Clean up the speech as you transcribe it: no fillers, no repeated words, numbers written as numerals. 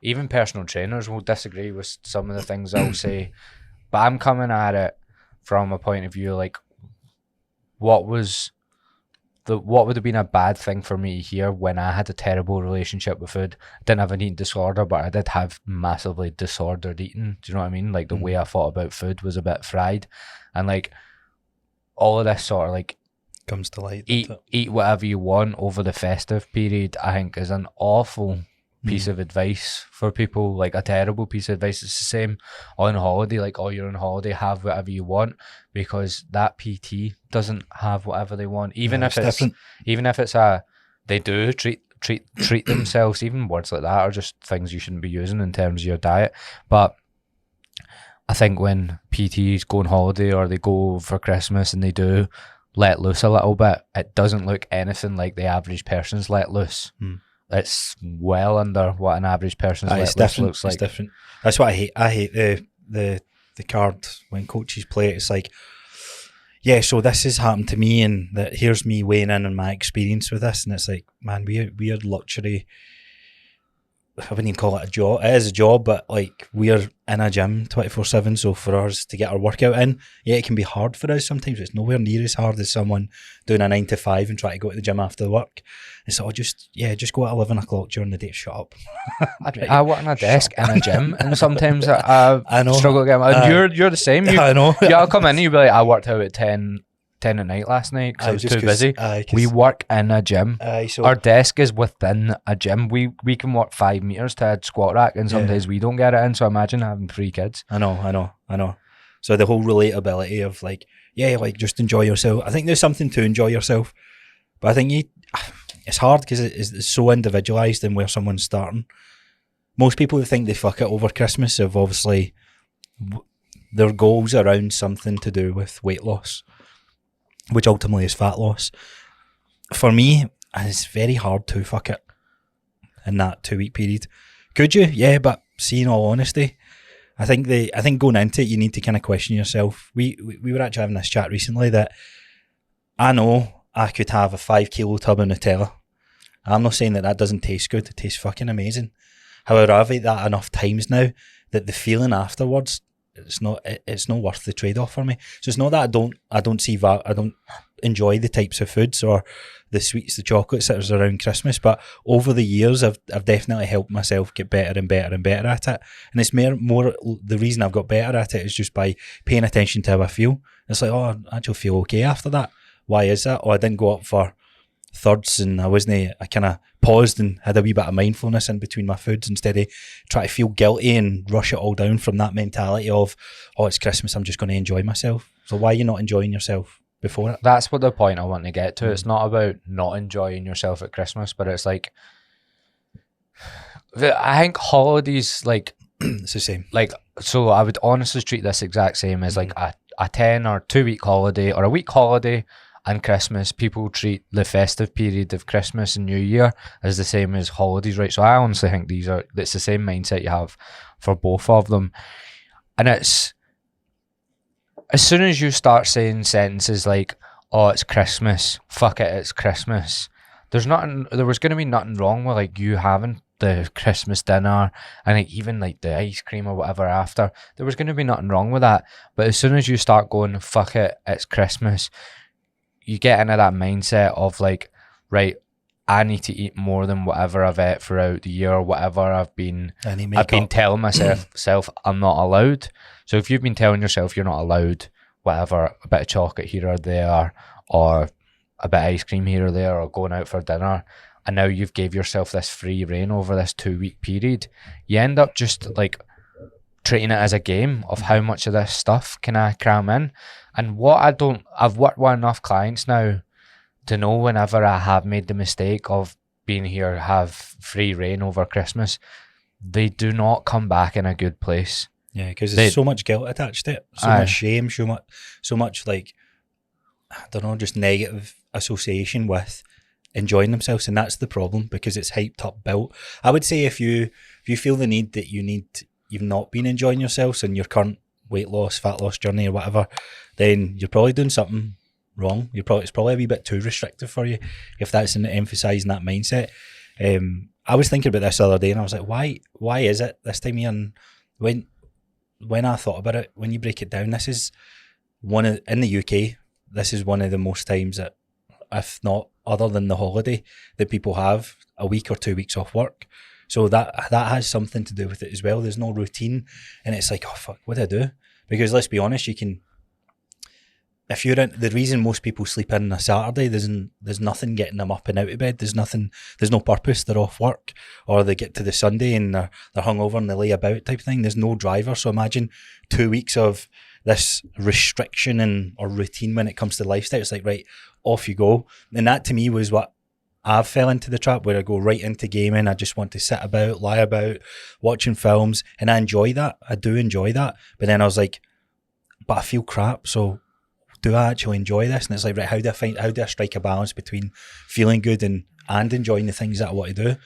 Even personal trainers will disagree with some of the things I'll say, but I'm coming at it from a point of view like, what would have been a bad thing for me here when I had a terrible relationship with food? I didn't have an eating disorder, but I did have massively disordered eating. Do you know what I mean? Like the way I thought about food was a bit fried, and like all of this sort of like comes to light. Eat whatever you want over the festive period, I think is an awful piece of advice for people, like a terrible piece of advice. It's the same on holiday, like, oh, you're on holiday, have whatever you want, because that PT doesn't have whatever they want, even if it's different. Even if it's they do treat themselves. Even words like that are just things you shouldn't be using in terms of your diet. But I think when PTs go on holiday or they go for Christmas and they do let loose a little bit, it doesn't look anything like the average person's let loose. It's well under what an average person's let loose looks like. It's different. That's what I hate. I hate the card when coaches play it. It's like, yeah, so this has happened to me, and that here's me weighing in on my experience with this, and it's like, man, we're luxury. I wouldn't even call it a job. It is a job, but like we're in a gym 24/7. So for us to get our workout in, yeah, it can be hard for us sometimes. It's nowhere near as hard as someone doing a 9 to 5 and trying to go to the gym after work. And so just go at 11 o'clock during the day. Shut up. I work on a desk in a gym, and sometimes I struggle to get my. And you're the same. I know. Yeah, I'll come in and you'll be like, I worked out at 10 at night last night because I was too busy. We work in a gym. So our desk is within a gym. We can walk 5 meters to a squat rack, and some days we don't get it in. So imagine having 3 kids. I know. So the whole relatability of like, yeah, like just enjoy yourself. I think there's something to enjoy yourself, but I think it's hard because it's so individualized in where someone's starting. Most people who think they fuck it over Christmas have obviously their goals around something to do with weight loss, which ultimately is fat loss. For me, it's very hard to fuck it in that 2-week period. Could you? Yeah, but see, in all honesty, I think going into it, you need to kind of question yourself. We were actually having this chat recently that I know I could have a 5 kilo tub of Nutella. I'm not saying that doesn't taste good. It tastes fucking amazing. However, I've ate that enough times now that the feeling afterwards, it's not worth the trade-off for me. So it's not that I don't enjoy the types of foods or the sweets, the chocolates that are around Christmas, but over the years I've definitely helped myself get better and better and better at it. And it's more the reason I've got better at it is just by paying attention to how I feel. It's like, oh, I actually feel okay after that. Why is that? Oh, I didn't go up for thirds and I kind of paused and had a wee bit of mindfulness in between my foods instead of try to feel guilty and rush it all down from that mentality of, oh, it's Christmas, I'm just going to enjoy myself. So why are you not enjoying yourself before it? That's what the point I want to get to. It's not about not enjoying yourself at Christmas, but it's like, I think holidays, like, it's the same. Like, so I would honestly treat this exact same as like a 10 or 2 week holiday or a week holiday. And Christmas, people treat the festive period of Christmas and New Year as the same as holidays, right? So I honestly think it's the same mindset you have for both of them. And it's, as soon as you start saying sentences like, oh, it's Christmas, fuck it, it's Christmas, there was going to be nothing wrong with like you having the Christmas dinner and like even like the ice cream or whatever after. There was going to be nothing wrong with that. But as soon as you start going, fuck it, it's Christmas, you get into that mindset of like, right, I need to eat more than whatever I've ate throughout the year or whatever I've been telling myself I'm not allowed. So if you've been telling yourself you're not allowed whatever, a bit of chocolate here or there, or a bit of ice cream here or there, or going out for dinner, and now you've gave yourself this free reign over this 2 week period, you end up just like treating it as a game of how much of this stuff can I cram in. And I've worked with enough clients now to know whenever I have made the mistake of being here, have free reign over Christmas, they do not come back in a good place. Yeah, because there's so much guilt attached to it, so much shame, so much like, I don't know, just negative association with enjoying themselves, and that's the problem because it's hyped up, built. I would say if you feel the need that you've not been enjoying yourselves in your current weight loss, fat loss journey or whatever, then you're probably doing something wrong. It's probably a wee bit too restrictive for you if that's emphasising that mindset. I was thinking about this the other day, and I was like, why is it this time of year? And when I thought about it, when you break it down, this is in the UK, this is one of the most times that, if not other than the holiday, that people have a week or 2 weeks off work. So that has something to do with it as well. There's no routine, and it's like, oh fuck, what do I do? Because let's be honest, if you're in, the reason most people sleep in on a Saturday, there's nothing getting them up and out of bed. There's no purpose. They're off work, or they get to the Sunday and they're hungover and they lay about type thing. There's no driver. So imagine 2 weeks of this restriction or routine when it comes to lifestyle. It's like, right, off you go. And that to me was what I've fell into the trap, where I go right into gaming. I just want to sit about, lie about, watching films, and I enjoy that. I do enjoy that. But then I was like, but I feel crap. So do I actually enjoy this? And it's like, right, how do I strike a balance between feeling good and enjoying the things that I want to do?